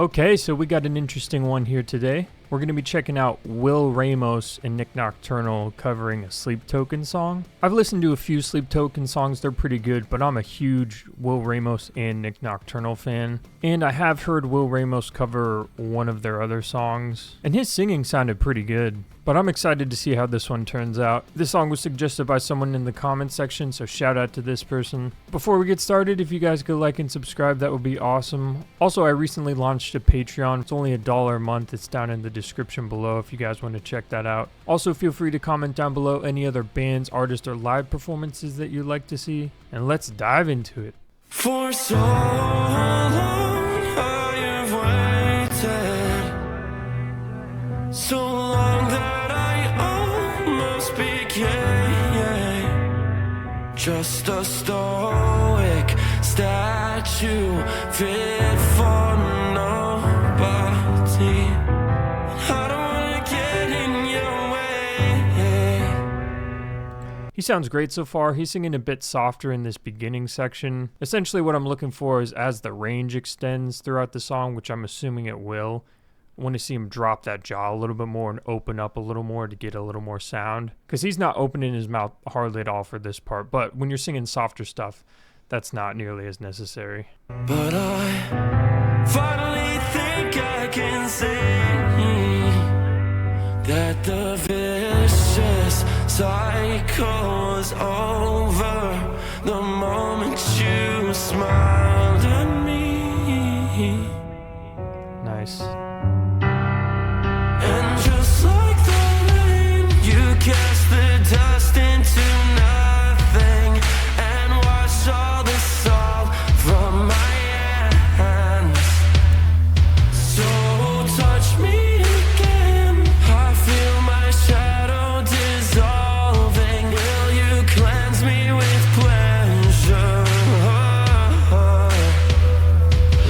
Okay, so we got an interesting one here today. We're going to be checking out Will Ramos and Nik Nocturnal covering a Sleep Token song. I've listened to a few Sleep Token songs, they're pretty good, but I'm a huge Will Ramos and Nik Nocturnal fan. And I have heard Will Ramos cover one of their other songs, and his singing sounded pretty good. But I'm excited to see how this one turns out. This song was suggested by someone in the comments section, so shout out to this person. Before we get started, if you guys could like and subscribe, that would be awesome. Also, I recently launched a Patreon. It's only $1 a month. It's down in the description below if you guys want to check that out. Also, feel free to comment down below any other bands, artists, or live performances that you'd like to see. And let's dive into it. For so long I have waited, so long that I almost became just a stoic statue fit for nobody. I don't wanna get in your way. He sounds great so far. He's singing a bit softer in this beginning section. Essentially what I'm looking for is as the range extends throughout the song, which I'm assuming it will, I want to see him drop that jaw a little bit more and open up a little more to get a little more sound. Because he's not opening his mouth hardly at all for this part, but when you're singing softer stuff, that's not nearly as necessary. But I finally think I can see that the vicious cycle is over the moment you smiled at me. Nice. And just like the rain, you cast the dust into nothing and wash all the salt from my hands. So touch me again, I feel my shadow dissolving. Will you cleanse me with pleasure?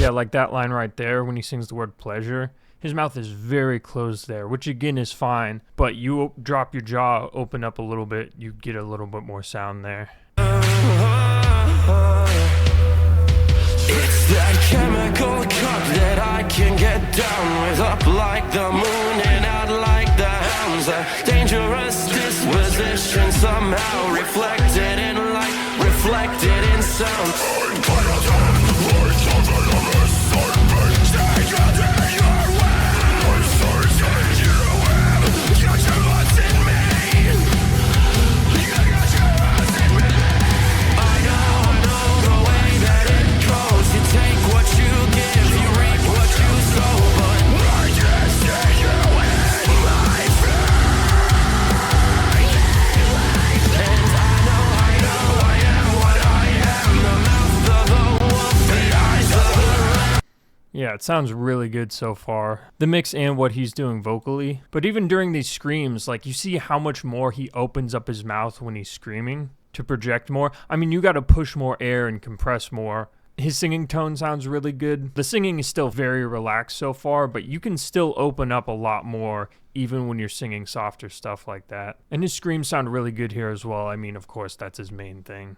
Yeah, like that line right there when he sings the word pleasure. His mouth is very closed there, which again is fine, but you drop your jaw, open up a little bit, you get a little bit more sound there. It's that chemical cup that I can get down with, up like the moon and out like the hounds. A dangerous disposition somehow reflected in light, reflected in sound. Yeah, it sounds really good so far. The mix and what he's doing vocally. But even during these screams, like you see how much more he opens up his mouth when he's screaming to project more. I mean, you got to push more air and compress more. His singing tone sounds really good. The singing is still very relaxed so far, but you can still open up a lot more even when you're singing softer stuff like that. And his screams sound really good here as well. I mean, of course, that's his main thing.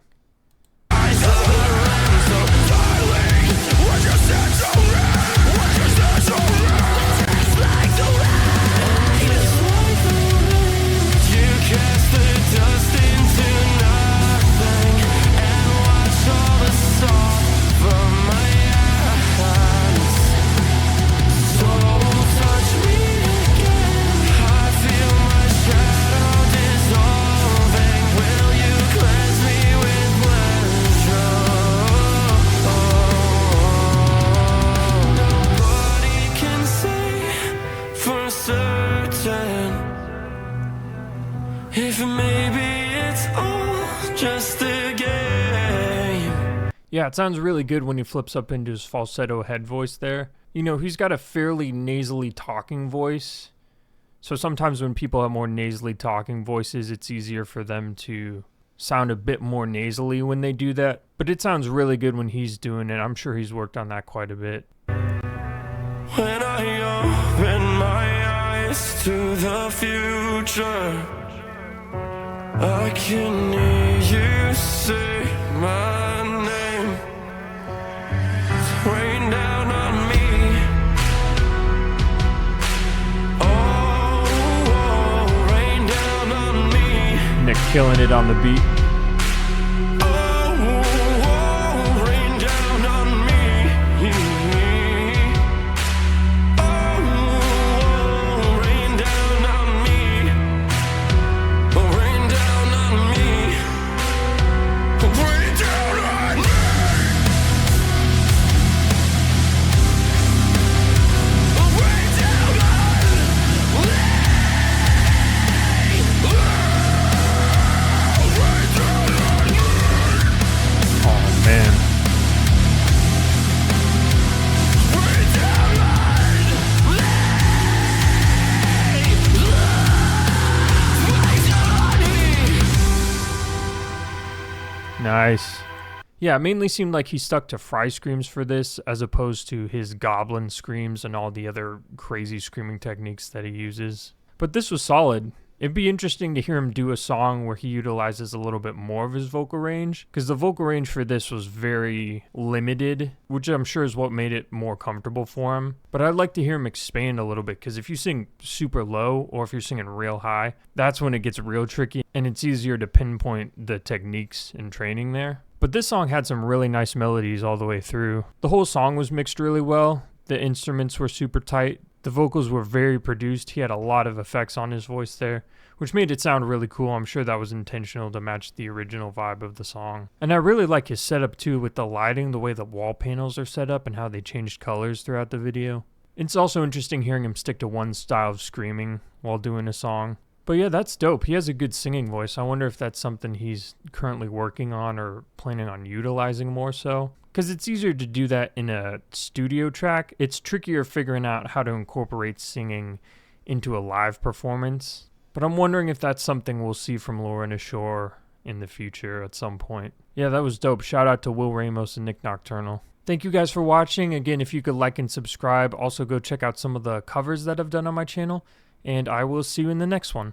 If maybe it's all just a game. Yeah, it sounds really good when he flips up into his falsetto head voice there. You know, he's got a fairly nasally talking voice. So sometimes when people have more nasally talking voices, it's easier for them to sound a bit more nasally when they do that. But it sounds really good when he's doing it. I'm sure he's worked on that quite a bit. When I open my eyes to the future, I can hear you say my name. Rain down on me killing it on the beat. Rain down on me. Rain down on me. Rain down on me. Rain down on me. Man. Nice. Yeah, it mainly seemed like he stuck to Fry screams for this as opposed to his goblin screams and all the other crazy screaming techniques that he uses. But this was solid. It'd be interesting to hear him do a song where he utilizes a little bit more of his vocal range, because the vocal range for this was very limited, which I'm sure is what made it more comfortable for him. But I'd like to hear him expand a little bit, because if you sing super low or if you're singing real high, that's when it gets real tricky and it's easier to pinpoint the techniques and training there. But this song had some really nice melodies all the way through. The whole song was mixed really well. The instruments were super tight. The vocals were very produced. He had a lot of effects on his voice there, which made it sound really cool. I'm sure that was intentional to match the original vibe of the song. And I really like his setup too, with the lighting, the way the wall panels are set up and how they changed colors throughout the video. It's also interesting hearing him stick to one style of screaming while doing a song. But yeah, that's dope. He has a good singing voice. I wonder if that's something he's currently working on or planning on utilizing more so. Because it's easier to do that in a studio track. It's trickier figuring out how to incorporate singing into a live performance. But I'm wondering if that's something we'll see from Lauren Ashore in the future at some point. Yeah, that was dope. Shout out to Will Ramos and Nik Nocturnal. Thank you guys for watching. Again, if you could like and subscribe, also go check out some of the covers that I've done on my channel. And I will see you in the next one.